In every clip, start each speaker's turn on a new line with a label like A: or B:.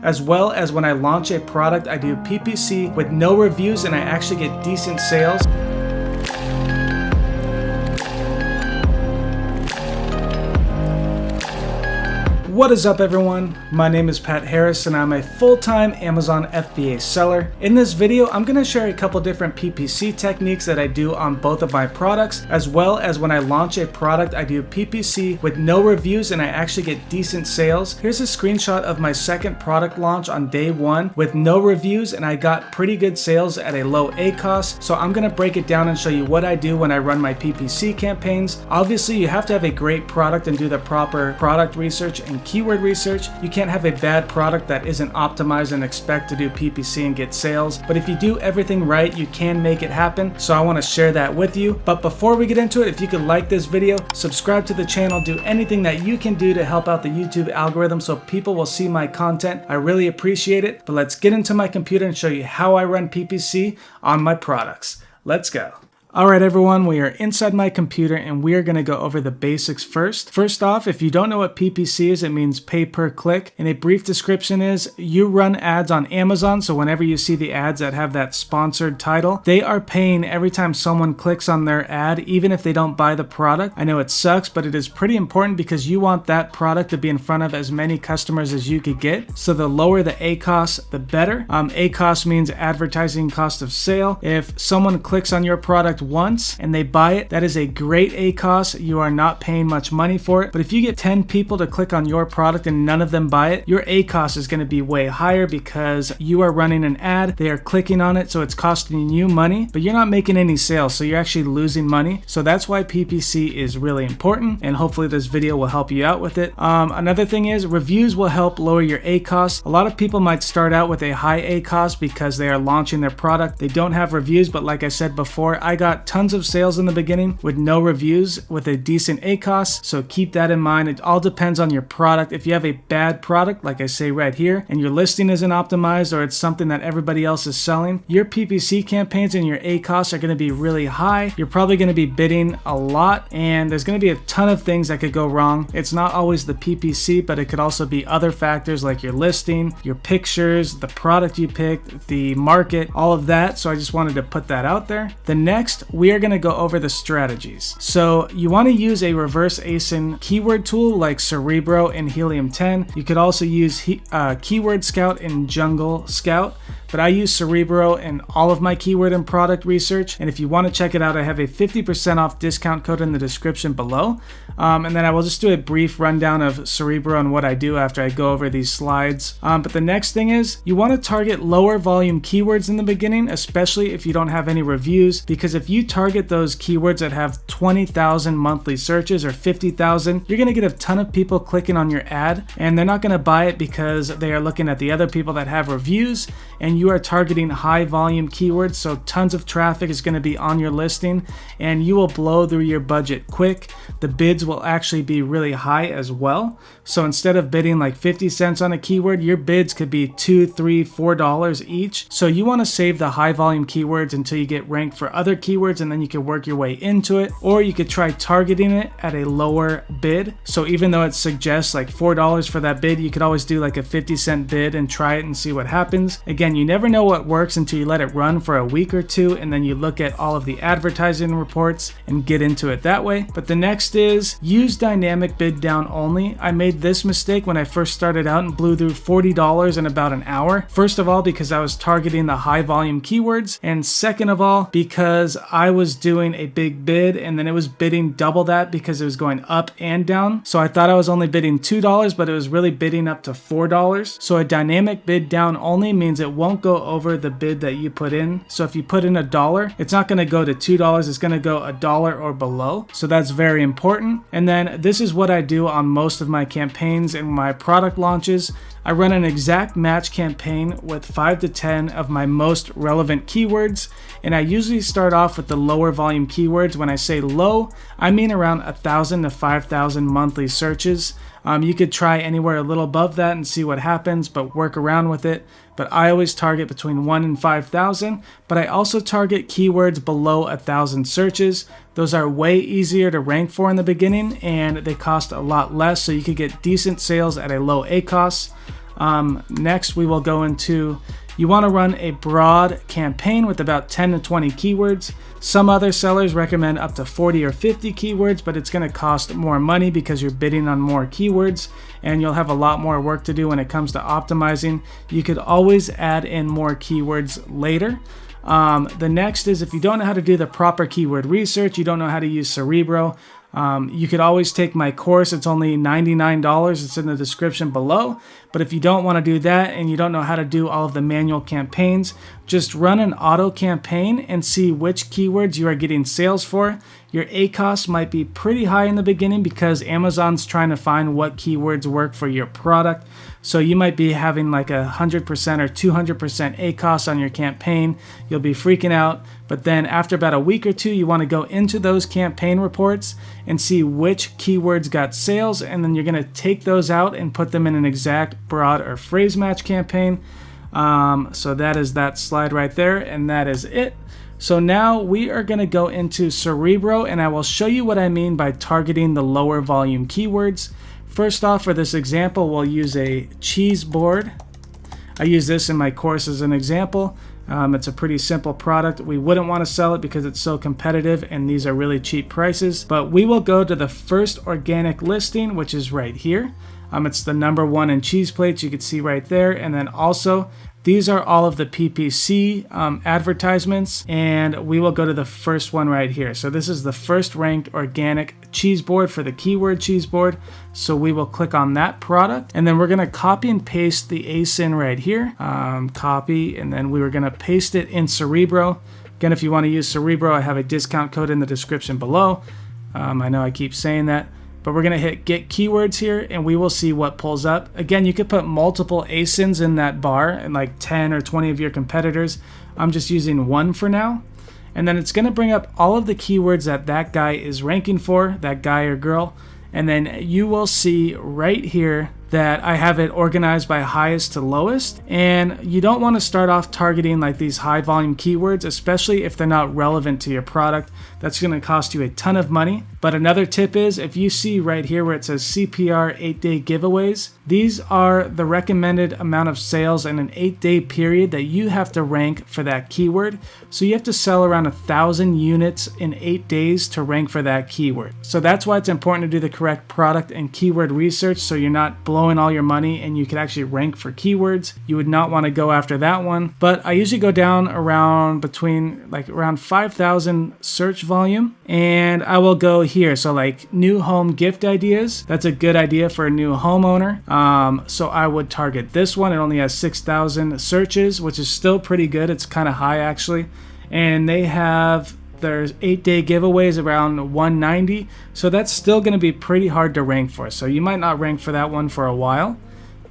A: as well as when I launch a product, I do PPC with no reviews and I actually get decent sales. What is up everyone? My name is Pat Harris and I'm a full-time Amazon FBA seller. In this video, I'm going to share a couple different PPC techniques that I do on both of my products, as well as when I launch a product, I do PPC with no reviews and I actually get decent sales. Here's a screenshot of my second product launch on day one with no reviews and I got pretty good sales at a low ACoS. So I'm going to break it down and show you what I do when I run my PPC campaigns. Obviously, you have to have a great product and do the proper product research and keyword research. You can't have a bad product that isn't optimized and expect to do PPC and get sales. But if you do everything right, you can make it happen. So I want to share that with you. But before we get into it, if you could like this video, subscribe to the channel, do anything that you can do to help out the YouTube algorithm so people will see my content. I really appreciate it. But let's get into my computer and show you how I run PPC on my products. Let's go. Alright everyone, we are inside my computer and we are going to go over the basics first. First off, if you don't know what PPC is, it means pay per click. And a brief description is you run ads on Amazon, so whenever you see the ads that have that sponsored title, they are paying every time someone clicks on their ad, even if they don't buy the product. I know it sucks, but it is pretty important because you want that product to be in front of as many customers as you could get. So the lower the ACoS, the better. ACoS means advertising cost of sale. If someone clicks on your product once and they buy it, that is a great ACoS. You are not paying much money for it. But if you get 10 people to click on your product and none of them buy it, your ACoS is going to be way higher because you are running an ad, they are clicking on it, so it's costing you money, but you're not making any sales, so you're actually losing money. So that's why PPC is really important, and hopefully this video will help you out with it. Another thing is reviews will help lower your ACoS. A lot of people might start out with a high ACoS because they are launching their product. They don't have reviews, but like I said before, I got tons of sales in the beginning with no reviews with a decent ACoS, so keep that in mind. It all depends on your product. If you have a bad product, like I say right here, and your listing isn't optimized or it's something that everybody else is selling, your PPC campaigns and your ACoS are going to be really high. You're probably going to be bidding a lot and there's going to be a ton of things that could go wrong. It's not always the PPC, but it could also be other factors like your listing, your pictures, the product you picked, the market, all of that. So I just wanted to put that out there. The next, we are going to go over the strategies. So you want to use a reverse ASIN keyword tool like Cerebro and Helium 10. You could also use Keyword Scout and Jungle Scout, but I use Cerebro in all of my keyword and product research. And if you want to check it out, I have a 50% off discount code in the description below. And then I will just do a brief rundown of Cerebro and what I do after I go over these slides. But the next thing is you want to target lower volume keywords in the beginning, especially if you don't have any reviews, because if you target those keywords that have 20,000 monthly searches or 50,000, you're going to get a ton of people clicking on your ad and they're not going to buy it because they are looking at the other people that have reviews, and you are targeting high volume keywords, so tons of traffic is going to be on your listing and you will blow through your budget quick. The bids will actually be really high as well. So instead of bidding like 50 cents on a keyword, your bids could be $2, $3, $4 each. So you want to save the high volume keywords until you get ranked for other keywords and then you can work your way into it, or you could try targeting it at a lower bid. So even though it suggests like $4 for that bid, you could always do like a 50-cent bid and try it and see what happens. Again, you never know what works until you let it run for a week or two and then you look at all of the advertising reports and get into it that way. But the next is use dynamic bid down only. I made this mistake when I first started out and blew through $40 in about an hour. First of all, because I was targeting the high volume keywords, and second of all, because I was doing a big bid and then it was bidding double that because it was going up and down. So I thought I was only bidding $2, but it was really bidding up to $4. So a dynamic bid down only means it won't go over the bid that you put in. So if you put in $1, it's not going to go to $2, it's going to go $1 or below. So that's very important. And then this is what I do on most of my campaigns and my product launches. I run an exact match campaign with 5 to 10 of my most relevant keywords, and I usually start off with the lower volume keywords. When I say low, I mean around 1,000 to 5,000 monthly searches. You could try anywhere a little above that and see what happens, but work around with it. But I always target between 1 and 5,000, but I also target keywords below 1,000 searches. Those are way easier to rank for in the beginning and they cost a lot less, so you could get decent sales at a low ACoS. Next, we will go into, you want to run a broad campaign with about 10 to 20 keywords. Some other sellers recommend up to 40 or 50 keywords, but it's going to cost more money because you're bidding on more keywords and you'll have a lot more work to do when it comes to optimizing. You could always add in more keywords later. The next is if you don't know how to do the proper keyword research, you don't know how to use Cerebro, you could always take my course. It's only $99. It's in the description below. But if you don't want to do that and you don't know how to do all of the manual campaigns, just run an auto campaign and see which keywords you are getting sales for. Your ACoS might be pretty high in the beginning because Amazon's trying to find what keywords work for your product. So you might be having like 100% or 200% ACoS on your campaign. You'll be freaking out. But then after about a week or two, you want to go into those campaign reports and see which keywords got sales. And then you're going to take those out and put them in an exact broad or phrase match campaign. So that is that slide right there. And that is it. So now we are going to go into Cerebro and I will show you what I mean by targeting the lower volume keywords. First off, for this example, we'll use a cheese board. I use this in my course as an example. It's a pretty simple product. We wouldn't want to sell it because it's so competitive and these are really cheap prices. But we will go to the first organic listing, which is right here. It's the #1 in cheese plates. You can see right there. And then also, these are all of the PPC advertisements, and we will go to the first one right here. So this is the first ranked organic cheese board for the keyword cheese board. So we will click on that product, and then we're going to copy and paste the ASIN right here. Copy, and then we were going to paste it in Cerebro. Again, if you want to use Cerebro, I have a discount code in the description below. I know I keep saying that. But we're going to hit get keywords here and we will see what pulls up. Again, you could put multiple ASINs in that bar and like 10 or 20 of your competitors. I'm just using one for now. And then it's going to bring up all of the keywords that that guy is ranking for, that guy or girl. And then you will see right here that I have it organized by highest to lowest. And you don't want to start off targeting like these high volume keywords, especially if they're not relevant to your product. That's going to cost you a ton of money. But another tip is if you see right here where it says CPR 8-day giveaways, these are the recommended amount of sales in an 8-day period that you have to rank for that keyword. So you have to sell around 1,000 units in 8 days to rank for that keyword. So that's why it's important to do the correct product and keyword research so you're not blowing all your money and you can actually rank for keywords. You would not want to go after that one. But I usually go down around around 5,000 search volume, and I will go here. So like new home gift ideas, that's a good idea for a new homeowner. So I would target this one. It only has 6,000 searches, which is still pretty good. It's kind of high actually. And there's 8-day giveaways around 190. So that's still going to be pretty hard to rank for. So you might not rank for that one for a while,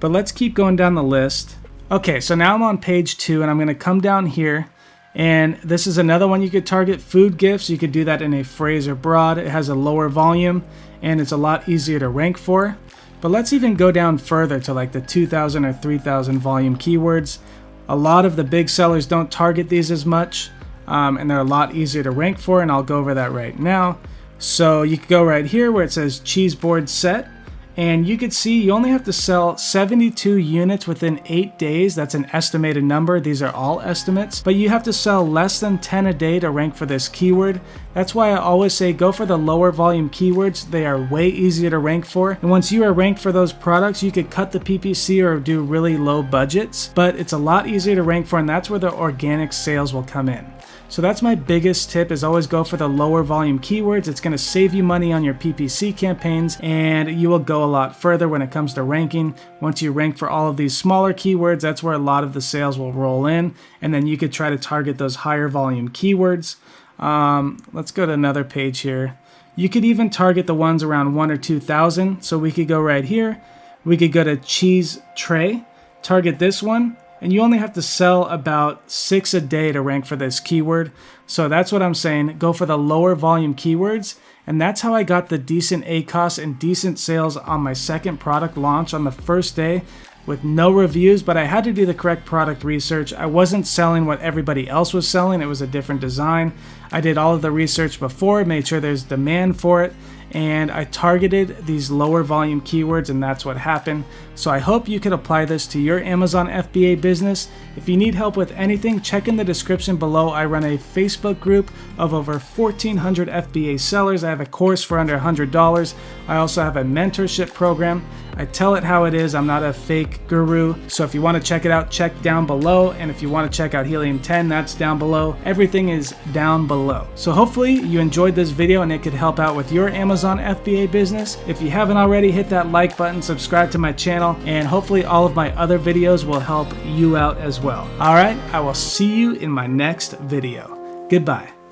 A: but let's keep going down the list. Okay, so now I'm on page 2 and I'm going to come down here. And this is another one you could target, food gifts. You could do that in a phrase or broad. It has a lower volume and it's a lot easier to rank for. But let's even go down further to like the 2,000 or 3,000 volume keywords. A lot of the big sellers don't target these as much, and they're a lot easier to rank for, and I'll go over that right now. So you could go right here where it says cheese board set. And you could see you only have to sell 72 units within 8 days. That's an estimated number. These are all estimates. But you have to sell less than 10 a day to rank for this keyword. That's why I always say go for the lower volume keywords. They are way easier to rank for. And once you are ranked for those products, you could cut the PPC or do really low budgets. But it's a lot easier to rank for, and that's where the organic sales will come in. So that's my biggest tip, is always go for the lower volume keywords. It's going to save you money on your PPC campaigns, and you will go a lot further when it comes to ranking. Once you rank for all of these smaller keywords, that's where a lot of the sales will roll in, and then you could try to target those higher volume keywords. Let's go to another page here. You could even target the ones around 1,000 or 2,000. So we could go right here. We could go to cheese tray, target this one. And you only have to sell about 6 a day to rank for this keyword. So that's what I'm saying. Go for the lower volume keywords. And that's how I got the decent ACoS and decent sales on my second product launch on the first day with no reviews, but I had to do the correct product research. I wasn't selling what everybody else was selling. It was a different design. I did all of the research before, made sure there's demand for it, and I targeted these lower volume keywords, and that's what happened. So I hope you can apply this to your Amazon FBA business. If you need help with anything, check in the description below. I run a Facebook group of over 1,400 FBA sellers. I have a course for under $100. I also have a mentorship program. I tell it how it is. I'm not a fake guru. So if you want to check it out, check down below. And if you want to check out Helium 10, that's down below. Everything is down below. So hopefully you enjoyed this video and it could help out with your Amazon FBA business. If you haven't already, hit that like button, subscribe to my channel, and hopefully all of my other videos will help you out as well. All right, I will see you in my next video. Goodbye.